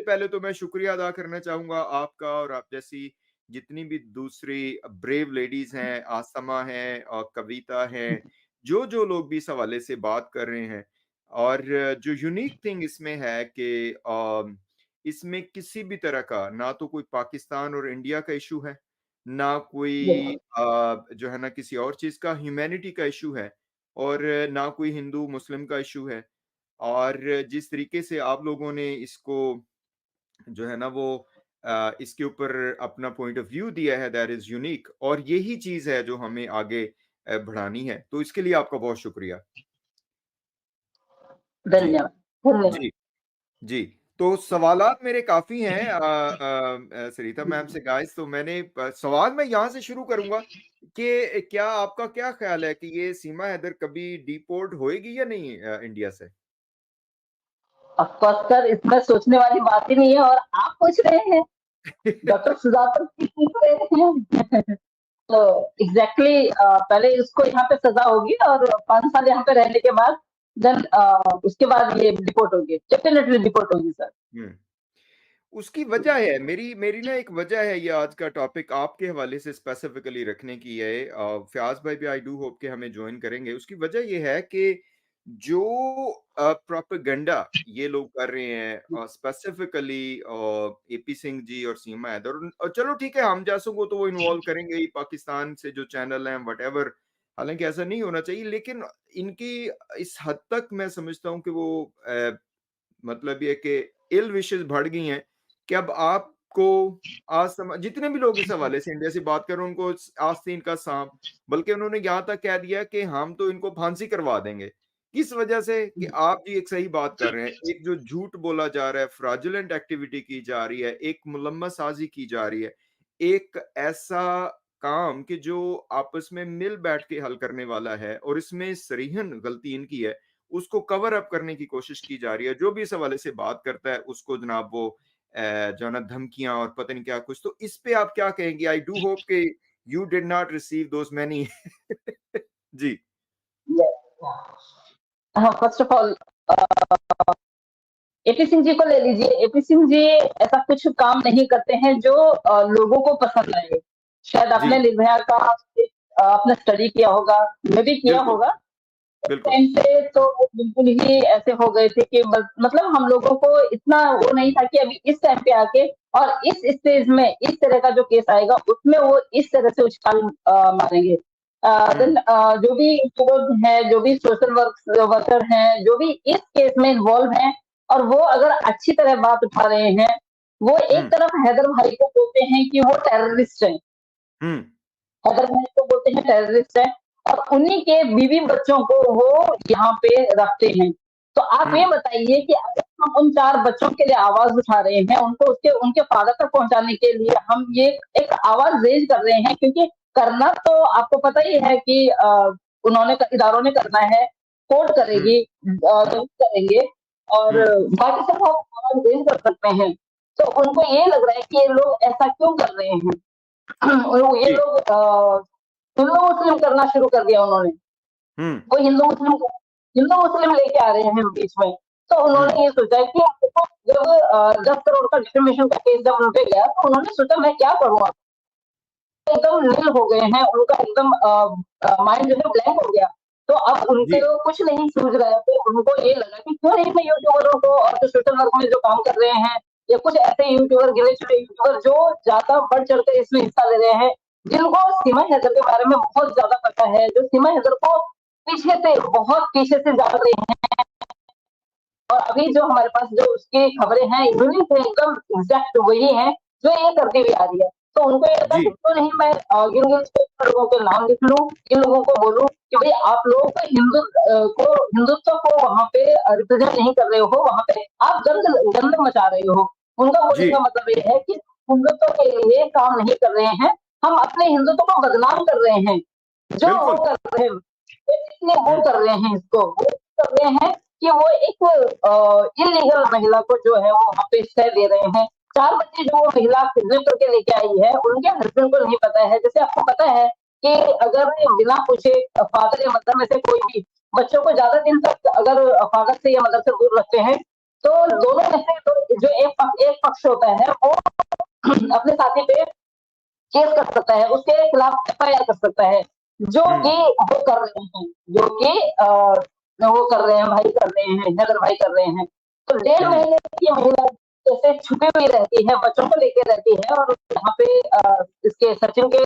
सबसे पहले तो मैं शुक्रिया अदा करना चाहूँगा आपका और आप जैसी जितनी भी दूसरी ब्रेव लेडीज़ हैं, आसमा है और कविता है, जो लोग भी इस हवाले से बात कर रहे हैं और जो यूनिक थिंग इसमें है कि इसमें किसी भी तरह का ना तो कोई पाकिस्तान और इंडिया का इश्यू है, ना कोई जो है ना किसी और चीज़ का ह्यूमैनिटी का इश्यू है और ना कोई हिंदू मुस्लिम का इश्यू है। और जिस तरीके से आप लोगों ने इसको जो है ना वो इसके ऊपर अपना पॉइंट ऑफ व्यू दिया है दैट इज यूनिक और यही चीज है जो हमें आगे बढ़ानी है तो इसके लिए आपका बहुत शुक्रिया। जी धन्यवाद, धन्यवाद। जी जी। तो सवालात मेरे काफी हैं सरिता मैम से गाइस, तो मैंने सवाल मैं यहाँ से शुरू करूंगा कि क्या आपका क्या ख्याल है कि ये सीमा हैदर कभी डिपोर्ट होएगी या नहीं इंडिया से? ऑफ कोर्स सर, इसमें सोचने वाली बात ही नहीं है और आप पूछ रहे हैं, डॉक्टर सुजाता जी पूछ रहे हैं। तो एग्जैक्टली पहले इसको यहाँ पे सजा होगी और 5 साल यहाँ पे रहने के बाद देन उसके बाद ये डिपोर्ट होगी, डेफिनेटली डिपोर्ट होगी सर। हम्म। उसकी वजह है, मेरी मेरी ना एक वजह है, ये आज का टॉपिक आपके हवाले से स्पेसिफिकली रखने की है। फयाज भाई भी आई डू होप कि हमें ज्वाइन करेंगे। उसकी वजह ये है कि जो प्रोपेगेंडा ये लोग कर रहे हैं स्पेसिफिकली एपी सिंह जी और सीमा हैदर, और चलो ठीक है हम जैसों को तो वो इन्वॉल्व करेंगे ही, पाकिस्तान से जो चैनल हैं वट, हालांकि ऐसा नहीं होना चाहिए, लेकिन इनकी इस हद तक मैं समझता हूँ कि वो मतलब ये कि इल विशेस बढ़ गई हैं कि अब आपको आज जितने भी लोग इस हवाले से इंडिया से बात कर रहे हैं उनको आस्तीन का सांप, बल्कि उन्होंने यहाँ तक कह दिया कि हम तो इनको फांसी करवा देंगे। किस वजह से? कि आप जी एक सही बात कर रहे हैं, एक जो झूठ बोला जा रहा है, फ्रॉडुलेंट एक्टिविटी की जा रही है, एक मुलम्मस साजी की जा रही है, एक ऐसा काम कि जो आपस में मिल बैठ के हल करने वाला है और इसमें सरीहन गलती इनकी है, उसको कवर अप करने की कोशिश की जा रही है। जो भी इस हवाले से बात करता है उसको जनाब वो जो है ना धमकियां और पता नहीं क्या कुछ, तो इस पे आप क्या कहेंगे? आई डू होप कि you did not receive those many. जी हाँ, first of all A P Singh ji को ले लीजिए। एपी सिंह जी ऐसा कुछ काम नहीं करते हैं जो लोगों को पसंद आए। शायद जी आपने निर्भया का आपने स्टडी किया होगा, मैं भी किया बिल्कुल होगा। बिल्कुल। टाइम पे तो वो बिल्कुल ही ऐसे हो गए थे कि मतलब हम लोगों को इतना वो नहीं था कि अभी इस टाइम पे आके और इस स्टेज में इस तरह का जो केस आएगा उसमें वो इस तरह से उछाल मारेंगे। हम्म देन जो भी यूट्यूबर्स हैं, जो भी सोशल वर्कर हैं, जो भी इस केस में इन्वॉल्व हैं और वो अगर अच्छी तरह बात उठा रहे हैं, वो एक हम्म तरफ हैदर भाई को बोलते हैं कि वो टेररिस्ट है, हम्म हैदर भाई को बोलते हैं टेररिस्ट है, और उन्हीं के बीवी बच्चों को वो यहाँ पे रखते हैं। तो आप ये हम्म बताइए कि अगर हम उन 4 बच्चों के लिए आवाज उठा रहे हैं, उनको उसके उनके फादर तक पहुंचाने के लिए हम ये एक आवाज रेज कर रहे हैं, क्योंकि करना तो आपको पता ही है कि उन्होंने इदारों ने करना है, कोर्ट हम्म करेगी, जज करेंगे और हम्म बाकी सब हम आवाज रेज कर सकते हैं। तो उनको ये लग रहा है कि ये लोग ऐसा क्यों कर रहे हैं। और ये जी लोग हिंदू मुस्लिम करना शुरू कर दिया उन्होंने। हम्म वो हिंदू मुस्लिम लेके आ रहे हैं बीच में। तो हम्म उन्होंने ये सोचा कि देखो, जब 10 करोड़ का डिफेमेशन का केस जब उन पे गया तो उन्होंने सोचा मैं क्या करूँ, एकदम नील हो गए हैं, उनका एकदम माइंड जो है ब्लैंक हो गया। तो अब जी उनके कुछ नहीं सूझ रहा है, तो उनको ये लगा कि क्यों नहीं मैं यूट्यूबरों को और जो सोशल वर्क में जो काम कर रहे हैं, या कुछ ऐसे यूट्यूबर, गिने चुने यूट्यूबर जो ज्यादा बढ़ चढ़ कर इसमें हिस्सा ले रहे हैं, जिनको सीमा हैदर के बारे में बहुत ज्यादा पता है, जो सीमा हैदर को पीछे से बहुत पीछे से जान रहे हैं, और अभी जो हमारे पास जो उसकी खबरें हैं यूनिक है, एकदम एग्जैक्ट वही है जो ये करती हुई आ रही है। तो उनको ये लगा जी कि क्यों नहीं मैं गिन गिन के लोगों के नाम लिख लूं, इन लोगों को बोलूं कि भाई आप लोग हिंदुत्व को वहां पे रिप्रेजेंट नहीं कर रहे हो, वहां पे आप गंद मचा रहे हो। उनका बोलने जी का मतलब ये है कि हिंदुत्व के लिए काम नहीं कर रहे हैं, हम अपने हिंदुत्व को बदनाम कर रहे हैं। जो वो बिल्कुल। कर रहे हैं, इसलिए वो हम्म कर रहे हैं, इसको वो कर रहे हैं कि वो एक इलीगल महिला को जो है वो वहां पे स्टे दे रहे हैं। 4 बच्चे जो वो महिला किडनैप करके लेके आई है, उनके हस्बैंड को नहीं पता है। जैसे आपको पता है कि अगर बिना पूछे फादर या मदर में से कोई भी बच्चों को ज्यादा दिन तक अगर फादर से या मदर से दूर रखते हैं, तो दोनों में से तो जो एक पक्ष होता है वो अपने साथी पे केस कर सकता है, उसके खिलाफ एफआईआर कर सकता है, जो हुँ, कि वो कर रहे हैं, जो कि वो कर रहे हैं, भाई कर रहे हैं, नगर भाई कर रहे हैं। तो डेढ़ हुँ, महीने की महिला जैसे छुपी हुई रहती है, बच्चों को लेके रहती है और यहाँ पे इसके सचिन के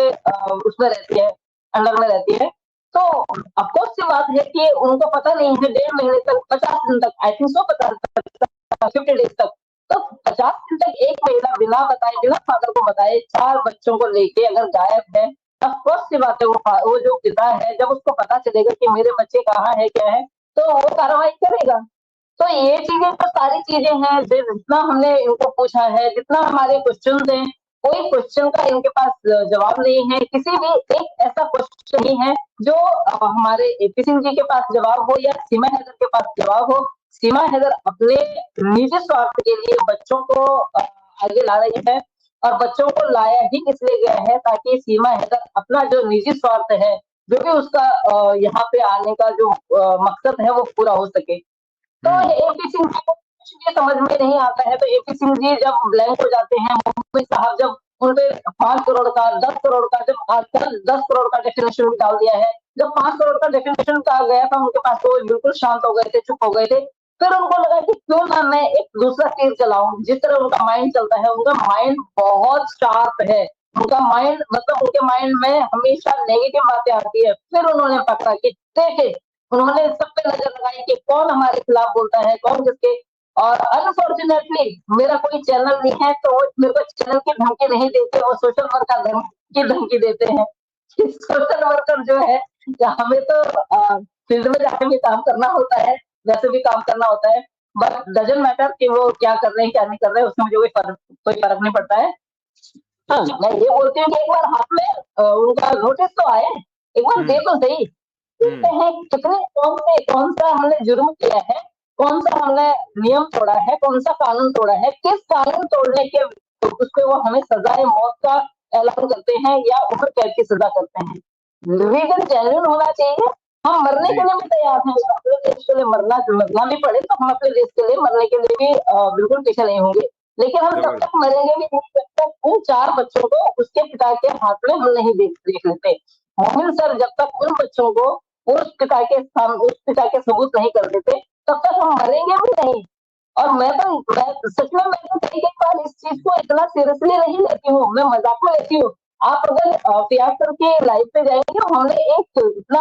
उसमें रहती है, अंडर में रहती है। तो अफकोर्स सी बात है कि उनको पता नहीं है, डेढ़ महीने तक, 50 दिन तक, आई थिंक सो 50 डेज तक, तो 50 दिन तक एक महिला बिना बताए, बिना फादर को बताए, 4 बच्चों को लेके अगर गायब है, अफकोर्स सी बात है, वो जो पिता है, जब उसको पता चलेगा कि मेरे बच्चे कहाँ है, क्या है, तो वो कार्रवाई करेगा। तो ये चीजें तो सारी चीजें हैं, जितना हमने इनको पूछा है, जितना हमारे क्वेश्चन हैं, कोई क्वेश्चन का इनके पास जवाब नहीं है, किसी भी एक ऐसा क्वेश्चन नहीं है जो हमारे एपी सिंह जी के पास जवाब हो या सीमा हैदर के पास जवाब हो। सीमा हैदर अपने निजी स्वार्थ के लिए बच्चों को आगे ला रही है, और बच्चों को लाया ही इसलिए गया है ताकि सीमा हैदर अपना जो निजी स्वार्थ है, जो भी उसका यहाँ पे आने का जो मकसद है, वो पूरा हो सके। तो हुँ, एपी सिंह जी को कुछ भी समझ में नहीं आता है, तो एपी सिंह जी जब ब्लैंक हो जाते हैं, मुफ्ती साहब जब उनपे 5 करोड़ का, 10 करोड़ का, जब आजकल 10 करोड़ का डेफिनेशन भी डाल दिया है, जब 5 करोड़ का डेफिनेशन का गया था उनके पास, तो वो बिल्कुल शांत हो गए थे, चुप हो गए थे। फिर उनको लगा कि क्यों ना मैं एक दूसरा तीर चलाऊं, जिस तरह उनका माइंड चलता है, उनका माइंड बहुत शार्प है, उनका माइंड मतलब उनके माइंड में हमेशा नेगेटिव बातें आती है। फिर उन्होंने पकड़ा कि देखे, उन्होंने सब पे नजर लगाई कि कौन हमारे खिलाफ बोलता है, कौन किसके। और अनफॉर्चुनेटली मेरा कोई चैनल नहीं है, तो वो मेरे को चैनल की धमकी नहीं देते, वो सोशल वर्कर की धमकी देते हैं। सोशल वर्कर जो है, हमें तो फील्ड में जाके भी काम करना होता है, वैसे भी काम करना होता है, बट डजंट मैटर कि वो क्या कर रहे हैं, क्या नहीं कर रहे हैं, उसमें मुझे कोई फर्क नहीं पड़ता है। हाँ, मैं ये बोलती हूँ कि एक बार हाथ में उनका नोटिस तो आए, एक बार दे हुँ, तो सही, देखते हुँ, हैं कितने, कौन सा हमने जुर्म किया है, कौन सा हमने नियम तोड़ा है, कौन सा कानून तोड़ा है, किस कानून तोड़ने के उस पे वो हमें सजाए मौत का ऐलान करते हैं या उम्र कैद की सजा करते हैं। रीजन जेन्युइन होना चाहिए। हम मरने के जी, लिए भी तैयार हैं, अपने देश के लिए मरना भी पड़े तो हम अपने देश के लिए मरने के लिए भी बिल्कुल पीछे नहीं होंगे। लेकिन हम तब तक ज़बरदस्त। मरेंगे भी नहीं जब तक उन 4 बच्चों को उसके पिता के हाथ में हम नहीं देख लेते। मोमिन सर जब तक उन बच्चों को उस पिता के सबूत नहीं कर देते, तब तक हम मरेंगे भी नहीं। और मैं सच में, मैं तो कई कई बार इस चीज को इतना सीरियसली नहीं लेती हूँ, मैं मजाक में लेती हूँ। आप अगर फियाज सर की लाइफ पे जाएंगे, हमने एक इतना